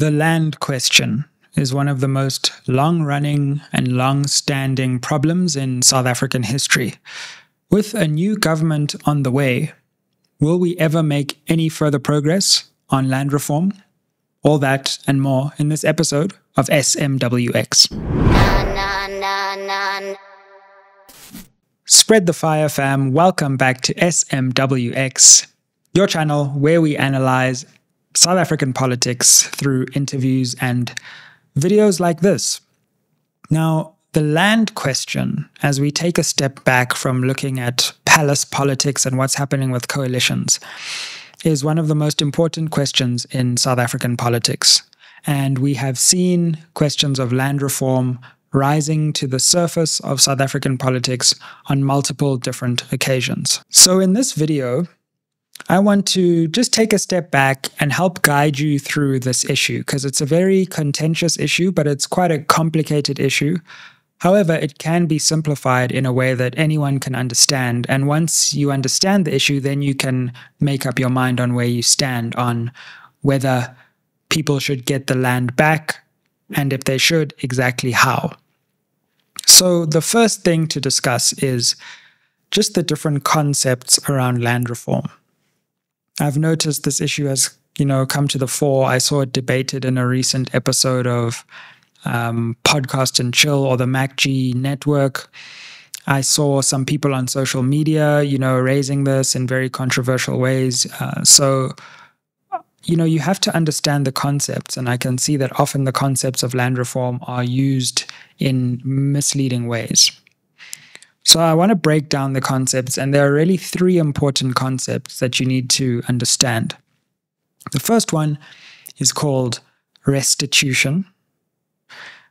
The land question is one of the most long-running and long-standing problems in South African history. With a new government on the way, will we ever make any further progress on land reform? All that and more in this episode of SMWX. Spread the fire, fam. Welcome back to SMWX, your channel where we analyze South African politics through interviews and videos like this. Now, the land question, as we take a step back from looking at palace politics and what's happening with coalitions, is one of the most important questions in South African politics. And we have seen questions of land reform rising to the surface of South African politics on multiple different occasions. So in this video, I want to just take a step back and help guide you through this issue, because it's a very contentious issue, but it's quite a complicated issue. However, it can be simplified in a way that anyone can understand. And once you understand the issue, then you can make up your mind on where you stand on whether people should get the land back, and if they should, exactly how. So the first thing to discuss is just the different concepts around land reform. I've noticed this issue has, come to the fore. I saw it debated in a recent episode of Podcast and Chill or the MacG network. I saw some people on social media, raising this in very controversial ways. So, you have to understand the concepts, and I can see that often the concepts of land reform are used in misleading ways. So I want to break down the concepts, and there are really three important concepts that you need to understand. The first one is called restitution.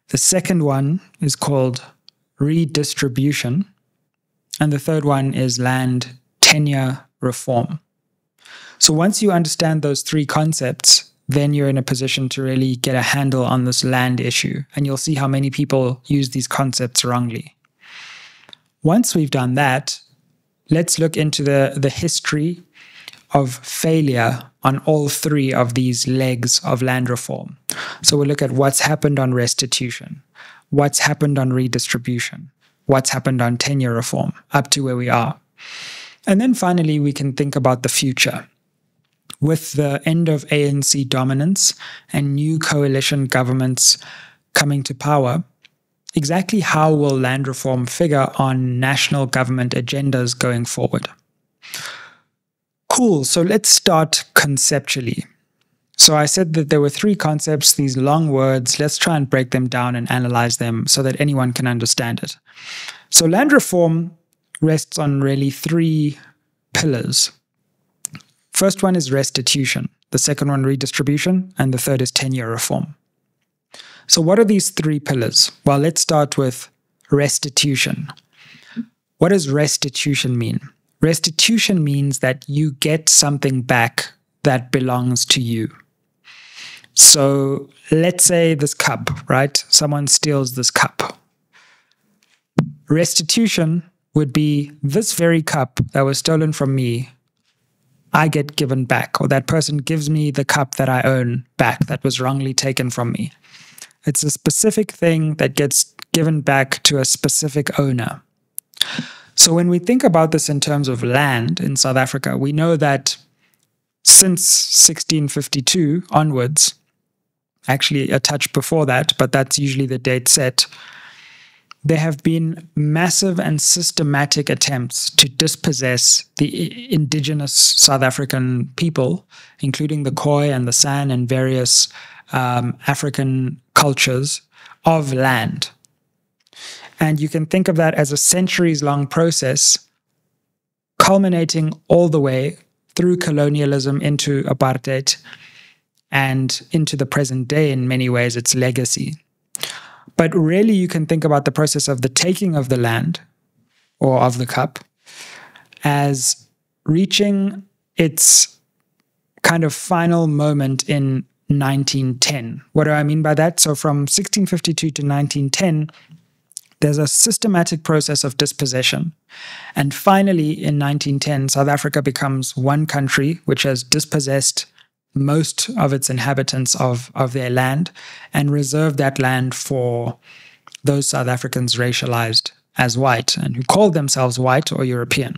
The second one is called redistribution. And the third one is land tenure reform. So once you understand those three concepts, then you're in a position to really get a handle on this land issue. And you'll see how many people use these concepts wrongly. Once we've done that, let's look into the history of failure on all three of these legs of land reform. So we'll look at what's happened on restitution, what's happened on redistribution, what's happened on tenure reform, up to where we are. And then finally, we can think about the future. With the end of ANC dominance and new coalition governments coming to power, exactly how will land reform figure on national government agendas going forward? Cool, so let's start conceptually. So I said that there were three concepts, these long words. Let's try and break them down and analyze them so that anyone can understand it. So land reform rests on really three pillars. First one is restitution, the second one redistribution, and the third is tenure reform. So what are these three pillars? Well, let's start with restitution. What does restitution mean? Restitution means that you get something back that belongs to you. So let's say this cup, right? Someone steals this cup. Restitution would be this very cup that was stolen from me, I get given back, or that person gives me the cup that I own back that was wrongly taken from me. It's a specific thing that gets given back to a specific owner. So when we think about this in terms of land in South Africa, we know that since 1652 onwards, actually a touch before that, but that's usually the date set, there have been massive and systematic attempts to dispossess the indigenous South African people, including the Khoi and the San and various African cultures, of land. And you can think of that as a centuries-long process, culminating all the way through colonialism into apartheid and into the present day, in many ways, its legacy. But really, you can think about the process of the taking of the land, or of the cup, as reaching its kind of final moment in 1910. What do I mean by that? So from 1652 to 1910, there's a systematic process of dispossession. And finally, in 1910, South Africa becomes one country which has dispossessed most of its inhabitants of their land and reserved that land for those South Africans racialized as white and who called themselves white or European.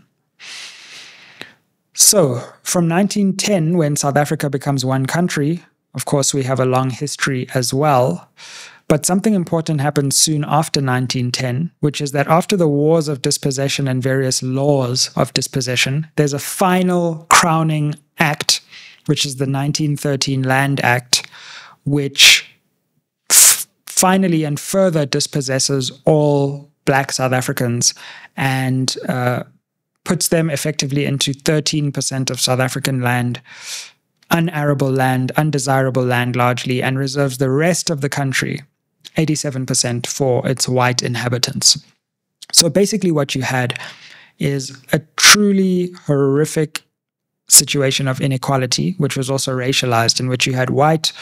So from 1910, when South Africa becomes one country, of course, we have a long history as well. But something important happened soon after 1910, which is that after the wars of dispossession and various laws of dispossession, there's a final crowning act, which is the 1913 Land Act, which finally and further dispossesses all Black South Africans and puts them effectively into 13% of South African land, un-arable land, undesirable land largely, and reserves the rest of the country, 87%, for its white inhabitants. So basically what you had is a truly horrific situation of inequality, which was also racialized, in which you had white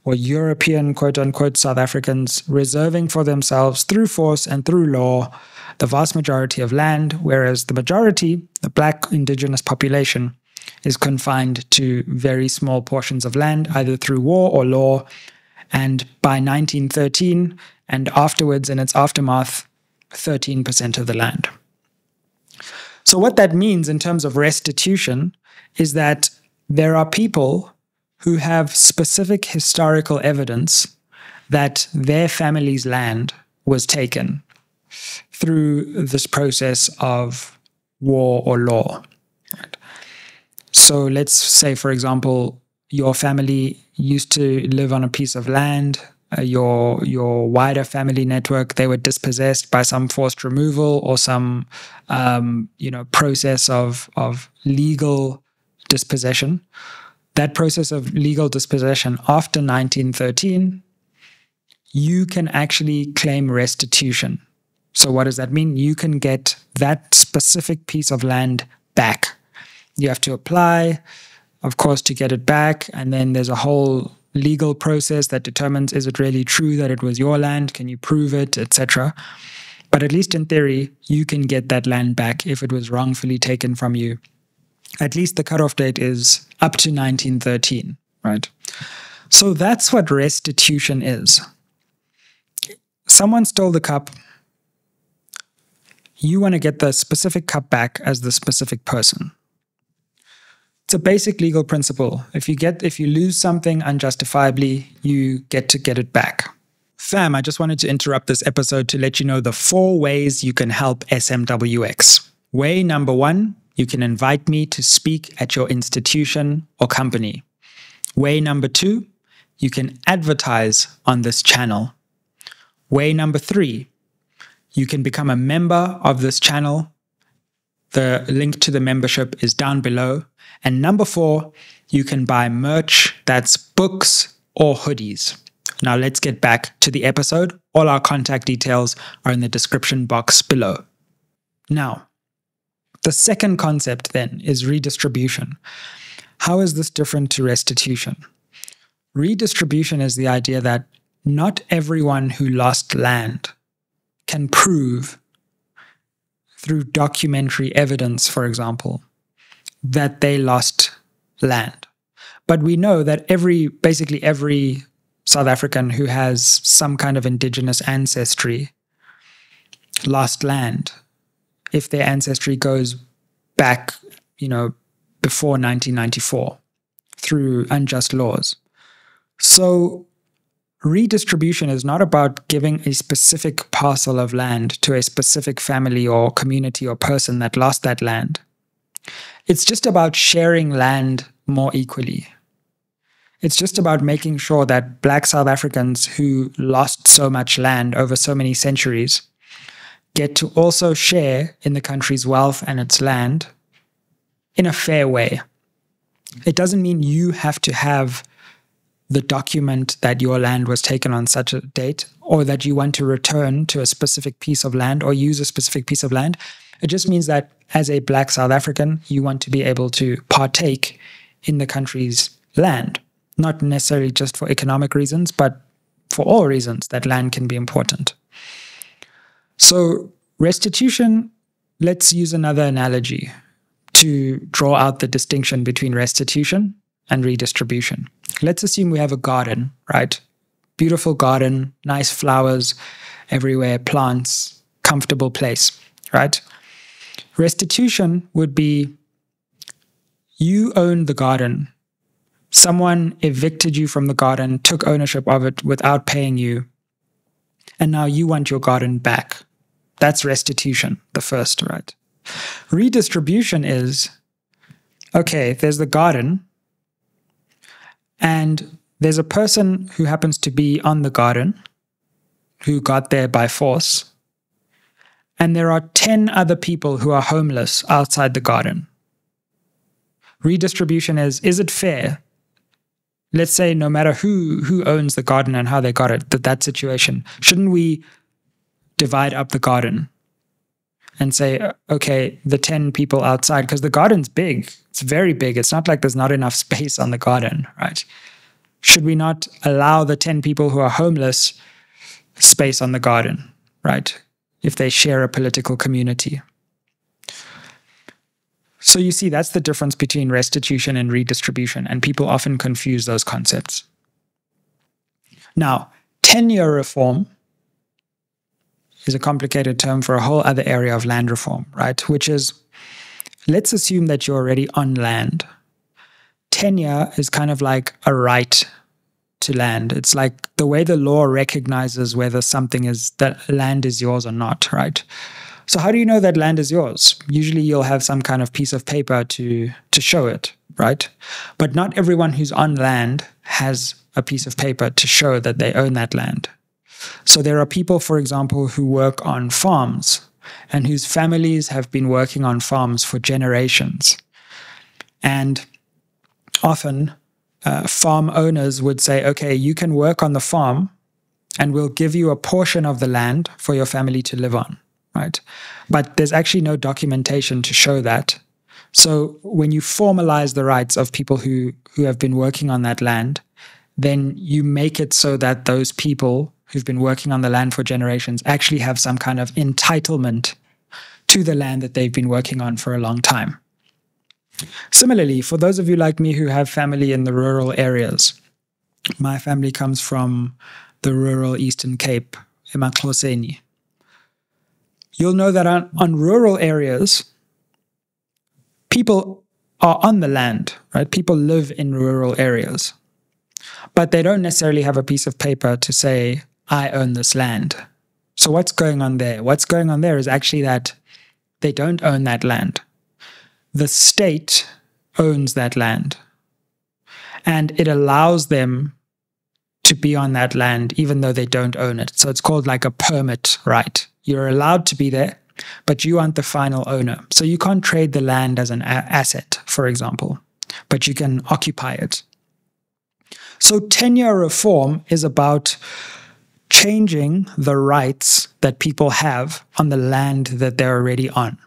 or European, quote-unquote, South Africans reserving for themselves through force and through law the vast majority of land, whereas the majority, the Black indigenous population, is confined to very small portions of land, either through war or law. And by 1913, and afterwards in its aftermath, 13% of the land. So what that means in terms of restitution is that there are people who have specific historical evidence that their family's land was taken through this process of war or law. So let's say, for example, your family used to live on a piece of land, your wider family network, they were dispossessed by some forced removal or some process of legal dispossession. That process of legal dispossession after 1913, you can actually claim restitution. So what does that mean? You can get that specific piece of land back. You have to apply, of course, to get it back. And then there's a whole legal process that determines, is it really true that it was your land? Can you prove it, etc.? But at least in theory, you can get that land back if it was wrongfully taken from you. At least the cutoff date is up to 1913, right? So that's what restitution is. Someone stole the cup. You want to get the specific cup back as the specific person. It's a basic legal principle. If you lose something unjustifiably, you get to get it back. Fam, I just wanted to interrupt this episode to let you know the 4 ways you can help SMWX. Way number 1, you can invite me to speak at your institution or company. Way number 2, you can advertise on this channel. Way number 3, you can become a member of this channel. The link to the membership is down below. And number 4, you can buy merch, that's books or hoodies. Now let's get back to the episode. All our contact details are in the description box below. Now, the second concept then is redistribution. How is this different to restitution? Redistribution is the idea that not everyone who lost land can prove through documentary evidence, for example, that they lost land. But we know that basically every South African who has some kind of indigenous ancestry lost land if their ancestry goes back, before 1994 through unjust laws. So redistribution is not about giving a specific parcel of land to a specific family or community or person that lost that land. It's just about sharing land more equally. It's just about making sure that Black South Africans who lost so much land over so many centuries get to also share in the country's wealth and its land in a fair way. It doesn't mean you have to have the document that your land was taken on such a date, or that you want to return to a specific piece of land or use a specific piece of land. It just means that as a Black South African, you want to be able to partake in the country's land, not necessarily just for economic reasons, but for all reasons that land can be important. So restitution, let's use another analogy to draw out the distinction between restitution and redistribution. Let's assume we have a garden, right? Beautiful garden, nice flowers everywhere, plants, comfortable place, right? Restitution would be you own the garden. Someone evicted you from the garden, took ownership of it without paying you, and now you want your garden back. That's restitution, the first, right? Redistribution is, okay, there's the garden, and there's a person who happens to be on the garden who got there by force, and there are 10 other people who are homeless outside the garden. Redistribution is it fair? Let's say no matter who owns the garden and how they got it, that situation, shouldn't we divide up the garden and say, okay, the 10 people outside, because the garden's big, it's very big. It's not like there's not enough space on the garden, right? Should we not allow the 10 people who are homeless space on the garden, right? If they share a political community. So you see, that's the difference between restitution and redistribution, and people often confuse those concepts. Now, tenure reform is a complicated term for a whole other area of land reform, right? Which is, let's assume that you're already on land. Tenure is kind of like a right to land. It's like the way the law recognizes whether that land is yours or not, right? So how do you know that land is yours? Usually you'll have some kind of piece of paper to show it, right? But not everyone who's on land has a piece of paper to show that they own that land. So there are people, for example, who work on farms and whose families have been working on farms for generations. And often farm owners would say, okay, you can work on the farm and we'll give you a portion of the land for your family to live on. Right? But there's actually no documentation to show that. So when you formalize the rights of people who have been working on that land, then you make it so that those people who've been working on the land for generations actually have some kind of entitlement to the land that they've been working on for a long time. Similarly, for those of you like me who have family in the rural areas, my family comes from the rural Eastern Cape, eMaxhoseni. You'll know that on rural areas, people are on the land, right? People live in rural areas, but they don't necessarily have a piece of paper to say, I own this land. So what's going on there? What's going on there is actually that they don't own that land. The state owns that land, and it allows them to be on that land even though they don't own it. So it's called like a permit right. You're allowed to be there, but you aren't the final owner. So you can't trade the land as an asset, for example, but you can occupy it. So tenure reform is about changing the rights that people have on the land that they're already on,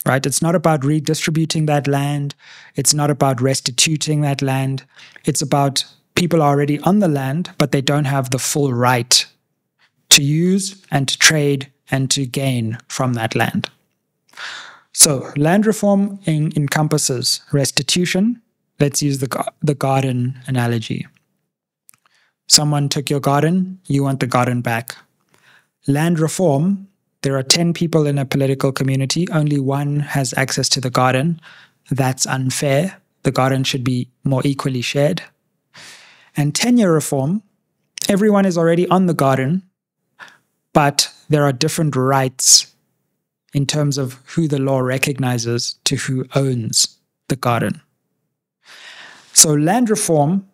right? It's not about redistributing that land. It's not about restituting that land. It's about people are already on the land, but they don't have the full right to use and to trade and to gain from that land. So land reform encompasses restitution. Let's use the garden analogy. Someone took your garden, you want the garden back. Land reform, there are 10 people in a political community, only one has access to the garden. That's unfair. The garden should be more equally shared. And tenure reform, everyone is already on the garden, but there are different rights in terms of who the law recognizes to who owns the garden. So land reform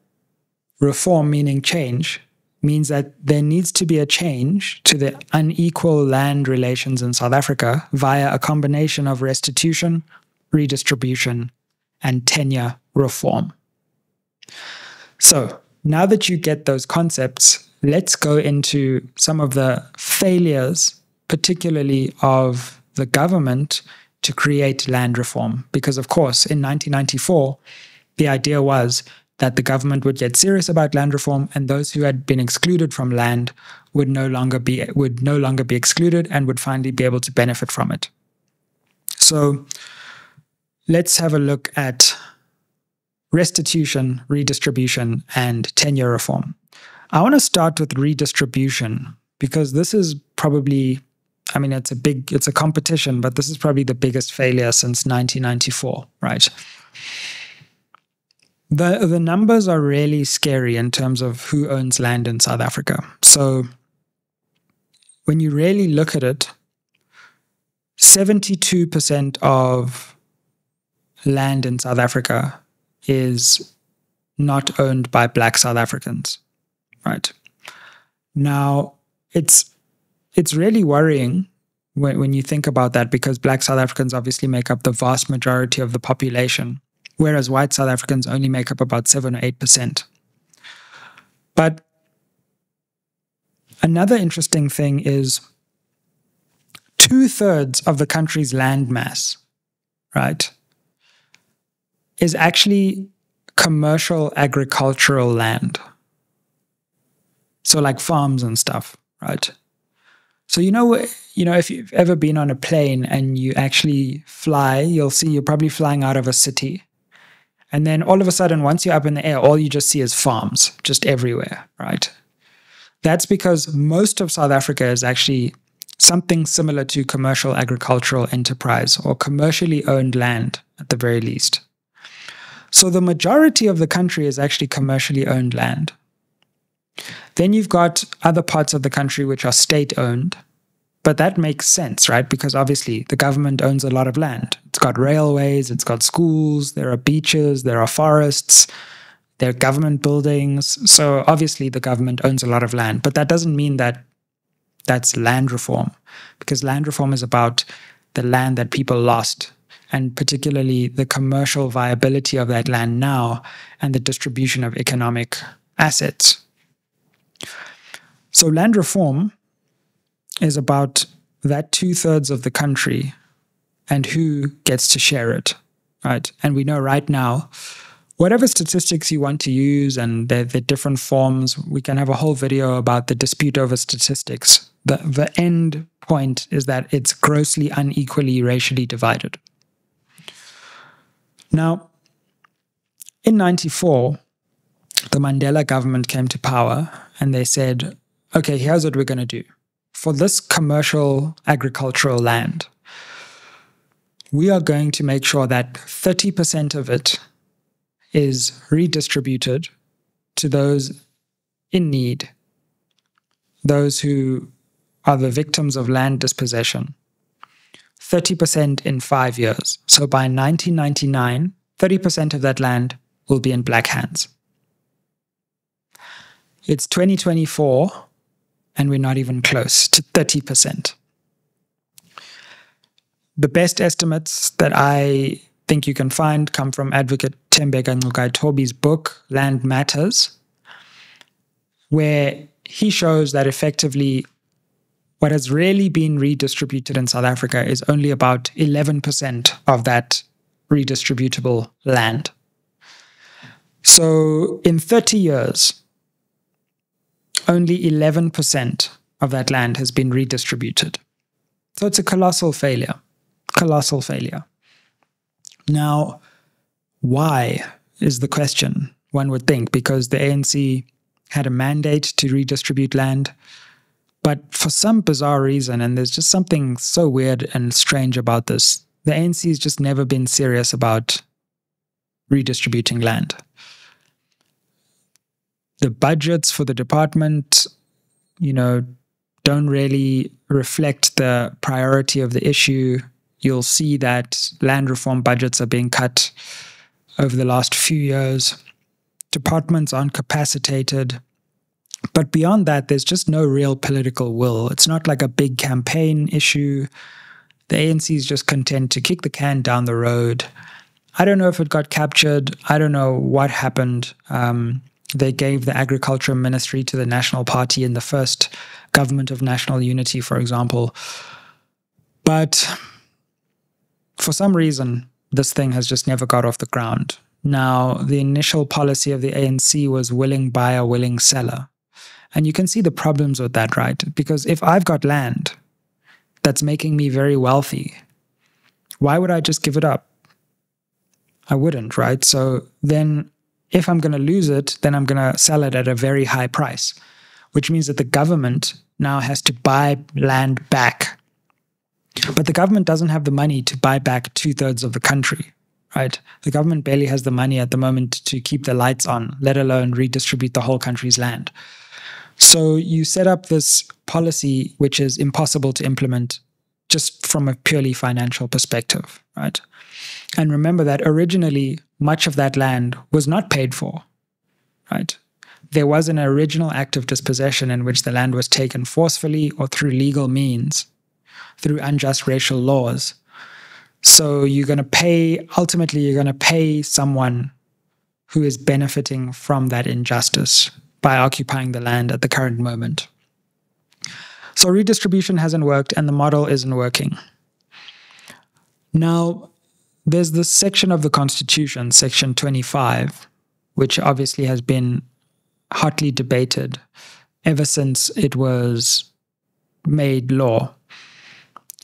meaning change, means that there needs to be a change to the unequal land relations in South Africa via a combination of restitution, redistribution, and tenure reform. So now that you get those concepts, let's go into some of the failures, particularly of the government, to create land reform. Because, of course, in 1994, the idea was that the government would get serious about land reform, and those who had been excluded from land would no longer be excluded and would finally be able to benefit from it. So let's have a look at restitution, redistribution, and tenure reform. I want to start with redistribution because this is probably, I mean, it's a competition, but this is probably the biggest failure since 1994, right? The numbers are really scary in terms of who owns land in South Africa. So when you really look at it, 72% of land in South Africa is not owned by Black South Africans, right? Now, it's really worrying when you think about that, because Black South Africans obviously make up the vast majority of the population, whereas white South Africans only make up about 7 or 8%. But another interesting thing is 2/3 of the country's land mass, right, is actually commercial agricultural land. So like farms and stuff, right? So you know, if you've ever been on a plane and you actually fly, you'll see you're probably flying out of a city. And then all of a sudden, once you're up in the air, all you just see is farms just everywhere, right? That's because most of South Africa is actually something similar to commercial agricultural enterprise or commercially owned land at the very least. So the majority of the country is actually commercially owned land. Then you've got other parts of the country which are state-owned, but that makes sense, right? Because obviously the government owns a lot of land. It's got railways, it's got schools, there are beaches, there are forests, there are government buildings. So obviously the government owns a lot of land, but that doesn't mean that that's land reform, because land reform is about the land that people lost, and particularly the commercial viability of that land now and the distribution of economic assets. So land reform is about that 2/3 of the country and who gets to share it, right? And we know right now, whatever statistics you want to use and the different forms, we can have a whole video about the dispute over statistics. The end point is that it's grossly unequally racially divided. Now, in 94, the Mandela government came to power and they said, okay, here's what we're going to do. For this commercial agricultural land, we are going to make sure that 30% of it is redistributed to those in need, those who are the victims of land dispossession, 30% in 5 years. So by 1999, 30% of that land will be in Black hands. It's 2024, and we're not even close to 30%. The best estimates that I think you can find come from advocate Tembeka Ngcukaitobi's book, Land Matters, where he shows that effectively what has really been redistributed in South Africa is only about 11% of that redistributable land. So in 30 years, only 11% of that land has been redistributed. So it's a colossal failure. Colossal failure. Now, why is the question, one would think, because the ANC had a mandate to redistribute land, but for some bizarre reason, and there's just something so weird and strange about this, the ANC has just never been serious about redistributing land. The budgets for the department, don't really reflect the priority of the issue. You'll see that land reform budgets are being cut over the last few years. Departments aren't capacitated. But beyond that, there's just no real political will. It's not like a big campaign issue. The ANC is just content to kick the can down the road. I don't know if it got captured. I don't know what happened. They gave the Agriculture Ministry to the National Party in the first government of national unity, for example. But for some reason, this thing has just never got off the ground. Now, the initial policy of the ANC was willing buyer, willing seller. And you can see the problems with that, right? Because if I've got land that's making me very wealthy, why would I just give it up? I wouldn't, right? So then if I'm going to lose it, then I'm going to sell it at a very high price, which means that the government now has to buy land back. But the government doesn't have the money to buy back 2/3 of the country, right? The government barely has the money at the moment to keep the lights on, let alone redistribute the whole country's land. So you set up this policy which is impossible to implement just from a purely financial perspective, right? And remember that originally much of that land was not paid for, right? There was an original act of dispossession in which the land was taken forcefully or through legal means, through unjust racial laws. So ultimately you're going to pay someone who is benefiting from that injustice by occupying the land at the current moment. So redistribution hasn't worked and the model isn't working. Now, there's this section of the Constitution, Section 25, which obviously has been hotly debated ever since it was made law.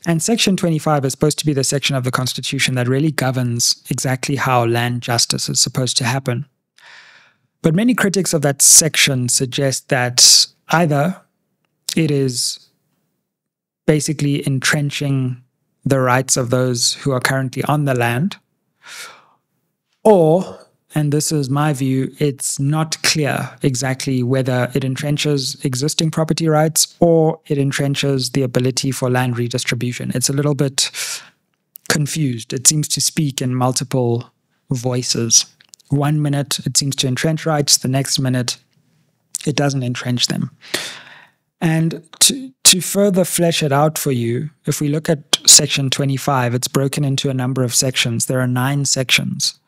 And Section 25 is supposed to be the section of the Constitution that really governs exactly how land justice is supposed to happen. But many critics of that section suggest that either it is basically entrenching the rights of those who are currently on the land, or, and this is my view, it's not clear exactly whether it entrenches existing property rights or it entrenches the ability for land redistribution. It's a little bit confused. It seems to speak in multiple voices. One minute it seems to entrench rights, the next minute it doesn't entrench them. And to further flesh it out for you, if we look at Section 25, it's broken into a number of sections. There are 9 sections.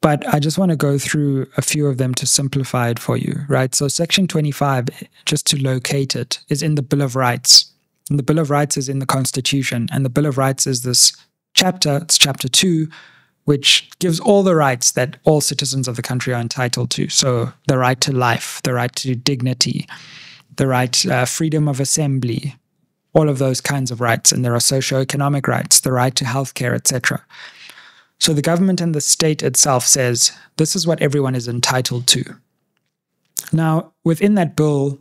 But I just want to go through a few of them to simplify it for you, right? So Section 25, just to locate it, is in the Bill of Rights. And the Bill of Rights is in the Constitution. And the Bill of Rights is this chapter, it's Chapter 2, which gives all the rights that all citizens of the country are entitled to. So the right to life, the right to dignity, the right, freedom of assembly, all of those kinds of rights. And there are socioeconomic rights, the right to healthcare, etc. So the government and the state itself says, this is what everyone is entitled to. Now, within that bill,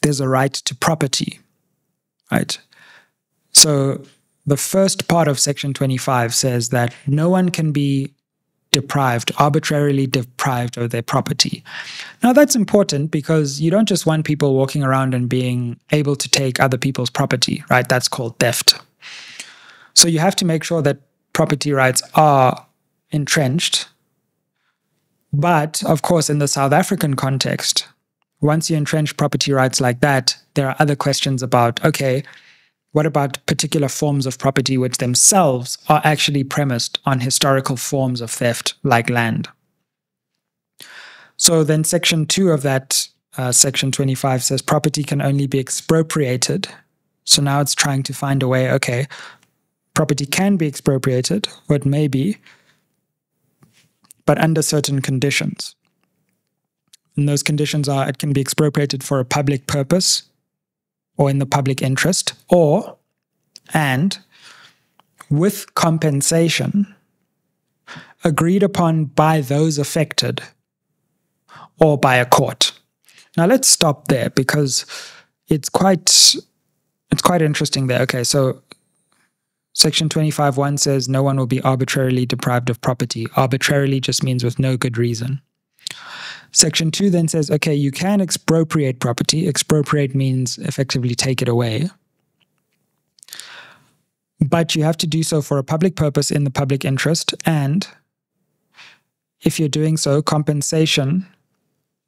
there's a right to property, right? So the first part of Section 25 says that no one can be arbitrarily deprived of their property. Now, that's important because you don't just want people walking around and being able to take other people's property, right? That's called theft. So you have to make sure that property rights are entrenched. But, of course, in the South African context, once you entrench property rights like that, there are other questions about, okay, what about particular forms of property which themselves are actually premised on historical forms of theft, like land? So then Section 2 of that Section 25 says property can only be expropriated. So now it's trying to find a way, okay, property can be expropriated, or it may be, but under certain conditions. And those conditions are it can be expropriated for a public purpose or in the public interest, and with compensation agreed upon by those affected or by a court. Now let's stop there because it's quite interesting there. Okay, so Section 25(1) says no one will be arbitrarily deprived of property. Arbitrarily just means with no good reason. Section 2 then says, okay, you can expropriate property. Expropriate means effectively take it away. But you have to do so for a public purpose in the public interest. And if you're doing so, compensation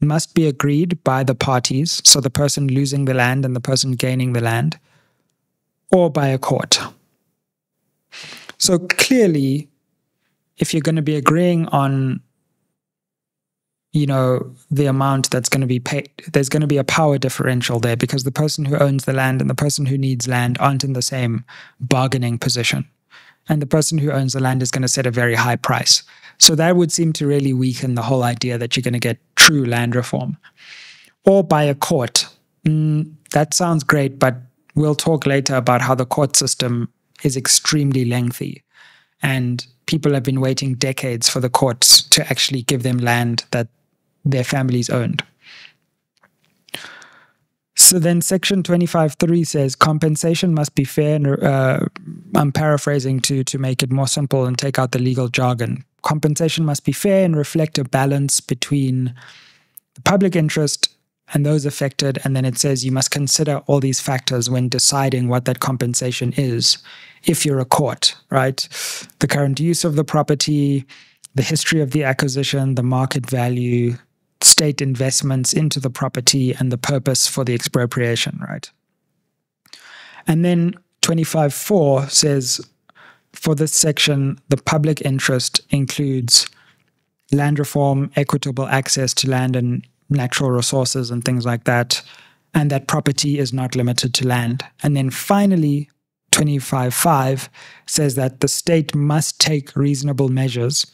must be agreed by the parties, so the person losing the land and the person gaining the land, or by a court. So clearly, if you're going to be agreeing on the amount that's going to be paid, there's going to be a power differential there because the person who owns the land and the person who needs land aren't in the same bargaining position. And the person who owns the land is going to set a very high price. So that would seem to really weaken the whole idea that you're going to get true land reform. Or by a court. That sounds great, but we'll talk later about how the court system is extremely lengthy. And people have been waiting decades for the courts to actually give them land that their families owned. So then section 25.3 says compensation must be fair. And, I'm paraphrasing to make it more simple and take out the legal jargon. Compensation must be fair and reflect a balance between the public interest and those affected. And then it says you must consider all these factors when deciding what that compensation is if you're a court, right? The current use of the property, the history of the acquisition, the market value, state investments into the property, and the purpose for the expropriation, right? And then 25.4 says, for this section, the public interest includes land reform, equitable access to land and natural resources and things like that, and that property is not limited to land. And then finally, 25.5 says that the state must take reasonable measures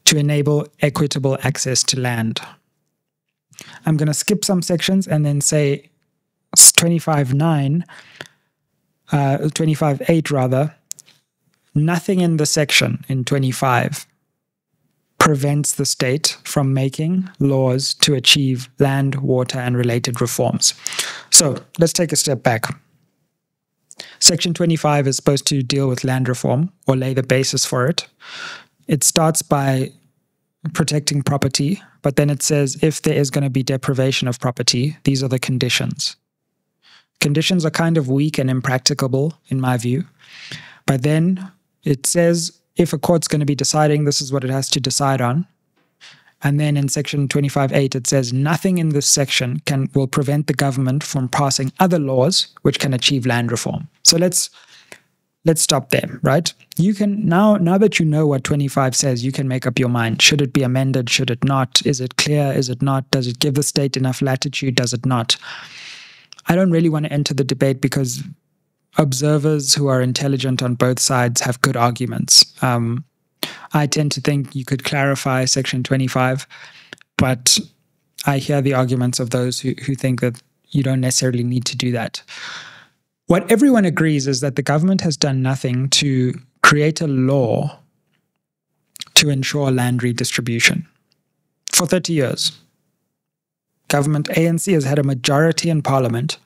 to enable equitable access to land. I'm going to skip some sections and then say 25.8 rather, nothing in the section in 25 prevents the state from making laws to achieve land, water, and related reforms. So let's take a step back. Section 25 is supposed to deal with land reform or lay the basis for it. It starts by protecting property, but then it says if there is going to be deprivation of property, these are the conditions. Conditions are kind of weak and impracticable in my view. But then it says if a court's going to be deciding, this is what it has to decide on. And then in section 25.8, it says nothing in this section will prevent the government from passing other laws which can achieve land reform. So let's stop there, right? You can now that you know what 25 says, you can make up your mind. Should it be amended? Should it not? Is it clear? Is it not? Does it give the state enough latitude? Does it not? I don't really want to enter the debate because observers who are intelligent on both sides have good arguments. I tend to think you could clarify section 25, but I hear the arguments of those who think that you don't necessarily need to do that. What everyone agrees is that the government has done nothing to create a law to ensure land redistribution. For 30 years, government ANC has had a majority in parliament,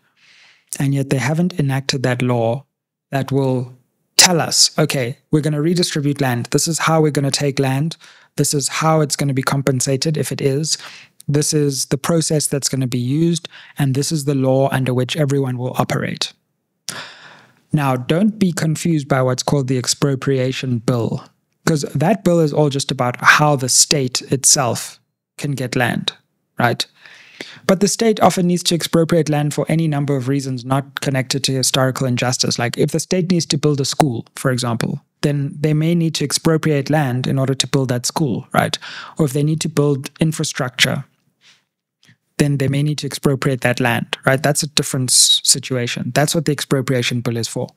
and yet they haven't enacted that law that will tell us, okay, we're going to redistribute land. This is how we're going to take land. This is how it's going to be compensated if it is. This is the process that's going to be used, and this is the law under which everyone will operate. Now, don't be confused by what's called the expropriation bill, because that bill is all just about how the state itself can get land, right? But the state often needs to expropriate land for any number of reasons not connected to historical injustice. Like if the state needs to build a school, for example, then they may need to expropriate land in order to build that school, right? Or if they need to build infrastructure, then they may need to expropriate that land, right? That's a different situation. That's what the expropriation bill is for.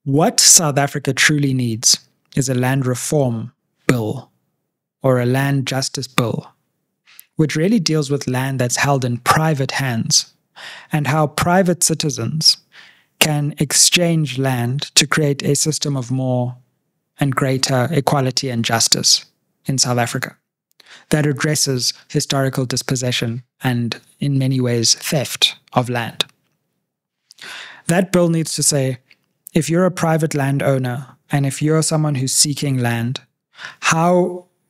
What South Africa truly needs is a land reform bill or a land justice bill, which really deals with land that's held in private hands and how private citizens can exchange land to create a system of more and greater equality and justice in South Africa that addresses historical dispossession and, in many ways, theft of land. That bill needs to say, if you're a private landowner and if you're someone who's seeking land,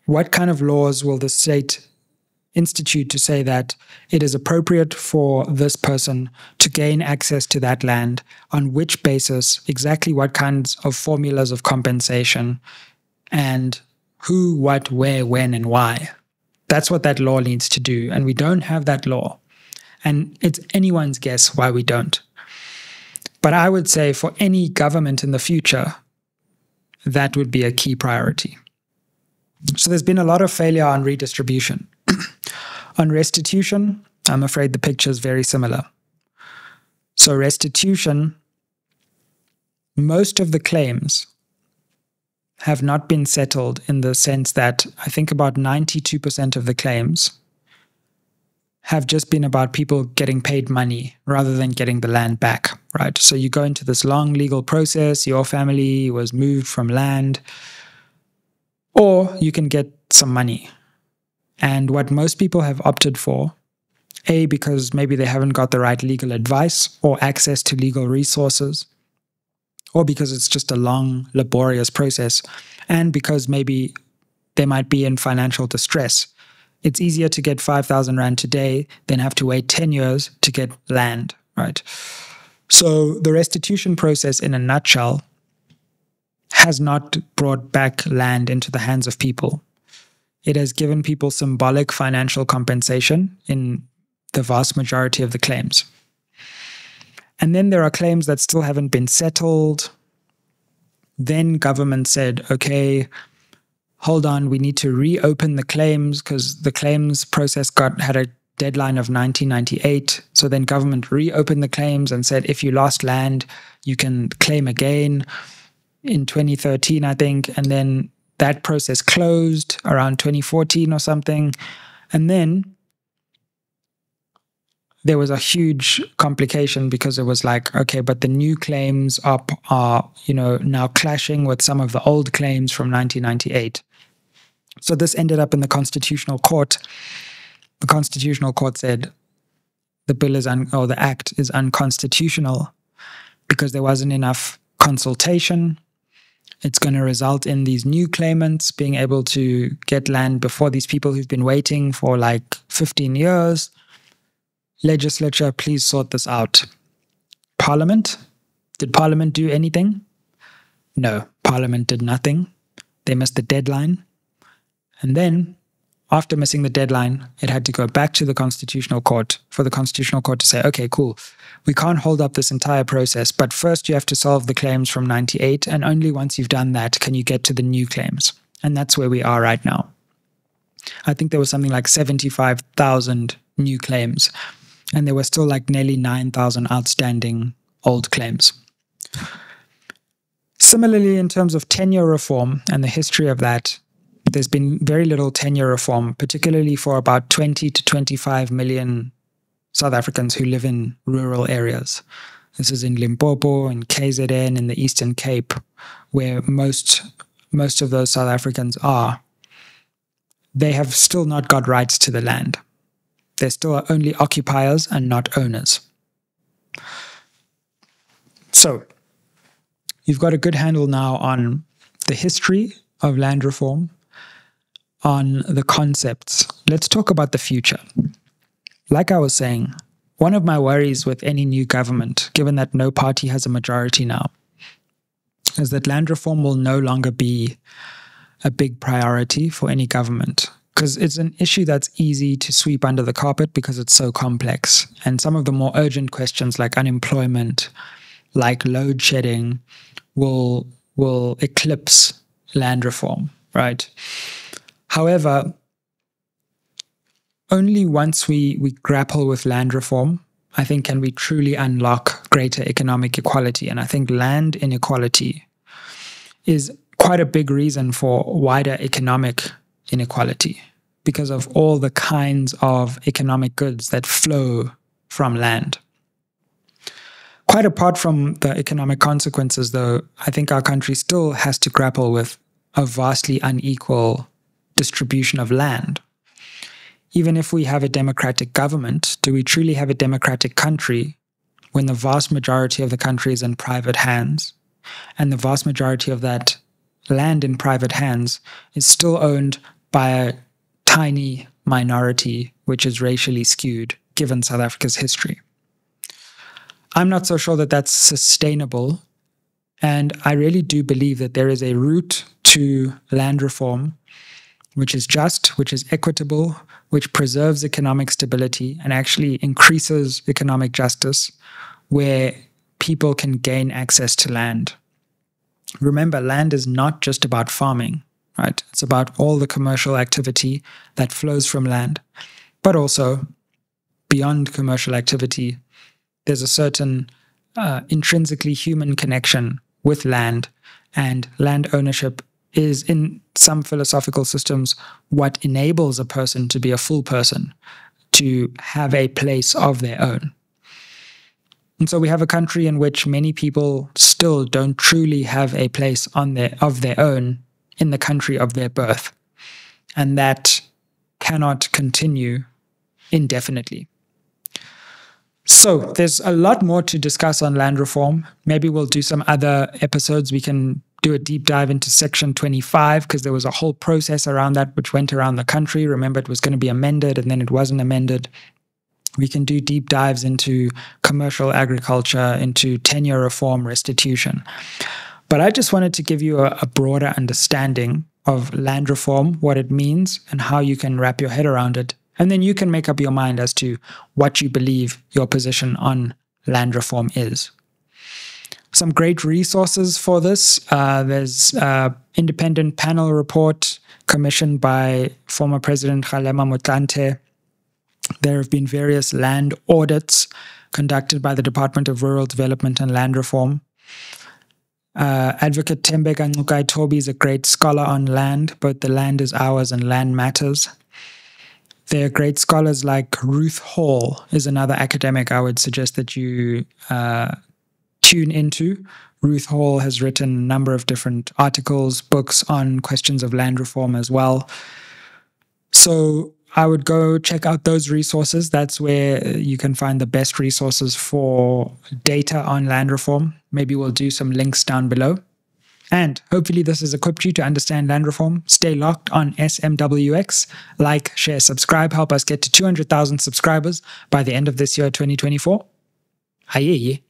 what kind of laws will the state institute to say that it is appropriate for this person to gain access to that land, on which basis, exactly what kinds of formulas of compensation, and who, what, where, when, and why. That's what that law needs to do, and we don't have that law. And it's anyone's guess why we don't. But I would say for any government in the future, that would be a key priority. So there's been a lot of failure on redistribution. On restitution, I'm afraid the picture is very similar. So restitution, most of the claims have not been settled in the sense that I think about 92% of the claims have just been about people getting paid money rather than getting the land back, right? So you go into this long legal process, your family was moved from land, or you can get some money. And what most people have opted for, A, because maybe they haven't got the right legal advice or access to legal resources, or because it's just a long, laborious process, and because maybe they might be in financial distress. It's easier to get 5,000 Rand today than have to wait 10 years to get land, right? So the restitution process, in a nutshell, has not brought back land into the hands of people. It has given people symbolic financial compensation in the vast majority of the claims. And then there are claims that still haven't been settled. Then government said, okay, hold on, we need to reopen the claims because the claims process had a deadline of 1998. So then government reopened the claims and said, if you lost land, you can claim again in 2013, I think. And then that process closed around 2014 or something. And then there was a huge complication because it was like, okay, but the new claims are now clashing with some of the old claims from 1998. So this ended up in the Constitutional Court. The Constitutional Court said the bill the act is unconstitutional because there wasn't enough consultation. It's going to result in these new claimants being able to get land before these people who've been waiting for like 15 years. Legislature, please sort this out. Parliament? Did Parliament do anything? No, Parliament did nothing. They missed the deadline. And then, after missing the deadline, it had to go back to the Constitutional Court for the Constitutional Court to say, okay, cool, we can't hold up this entire process, but first you have to solve the claims from 98, and only once you've done that can you get to the new claims. And that's where we are right now. I think there was something like 75,000 new claims, and there were still like nearly 9,000 outstanding old claims. Similarly, in terms of tenure reform and the history of that, there's been very little tenure reform, particularly for about 20 to 25 million South Africans who live in rural areas. This is in Limpopo, in KZN, in the Eastern Cape, where most of those South Africans are. They have still not got rights to the land. They're still only occupiers and not owners. So, you've got a good handle now on the history of land reform, on the concepts. Let's talk about the future. Like I was saying, one of my worries with any new government, given that no party has a majority now, is that land reform will no longer be a big priority for any government, because it's an issue that's easy to sweep under the carpet because it's so complex. And some of the more urgent questions like unemployment, like load shedding, will eclipse land reform, right? However, only once we grapple with land reform, I think, can we truly unlock greater economic equality. And I think land inequality is quite a big reason for wider economic inequality because of all the kinds of economic goods that flow from land. Quite apart from the economic consequences, though, I think our country still has to grapple with a vastly unequal distribution of land. Even if we have a democratic government, do we truly have a democratic country when the vast majority of the country is in private hands, and the vast majority of that land in private hands is still owned by a tiny minority which is racially skewed, given South Africa's history? I'm not so sure that that's sustainable, and I really do believe that there is a route to land reform which is just, which is equitable, which preserves economic stability and actually increases economic justice, where people can gain access to land. Remember, land is not just about farming, right? It's about all the commercial activity that flows from land, but also beyond commercial activity, there's a certain intrinsically human connection with land, and land ownership is, in some philosophical systems, what enables a person to be a full person. to have a place of their own. And so we have a country in which many people still don't truly have a place of their own in the country of their birth. And that cannot continue indefinitely. So there's a lot more to discuss on land reform. Maybe we'll do some other episodes. We can do a deep dive into Section 25 because there was a whole process around that which went around the country. Remember, it was going to be amended and then it wasn't amended. We can do deep dives into commercial agriculture, into tenure reform, restitution. But I just wanted to give you a broader understanding of land reform, what it means, and how you can wrap your head around it. And then you can make up your mind as to what you believe your position on land reform is. Some great resources for this. There's an independent panel report commissioned by former President Kgalema Motlanthe. There have been various land audits conducted by the Department of Rural Development and Land Reform. Advocate Thembeka Ncukai-Tobi is a great scholar on land, both The Land is Ours and Land Matters. There are great scholars like Ruth Hall is another academic I would suggest that you tune into. Ruth Hall has written a number of different articles, books on questions of land reform as well. So I would go check out those resources. That's where you can find the best resources for data on land reform. Maybe we'll do some links down below. And hopefully this has equipped you to understand land reform. Stay locked on SMWX. Like, share, subscribe. Help us get to 200,000 subscribers by the end of this year, 2024. Aye.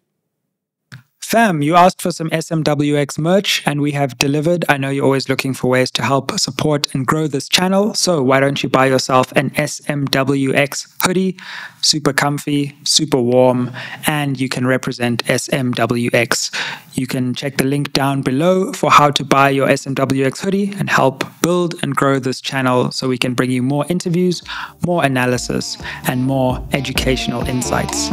Fam, you asked for some SMWX merch and we have delivered. I know you're always looking for ways to help support and grow this channel. So why don't you buy yourself an SMWX hoodie? Super comfy, super warm, and you can represent SMWX. You can check the link down below for how to buy your SMWX hoodie and help build and grow this channel so we can bring you more interviews, more analysis, and more educational insights.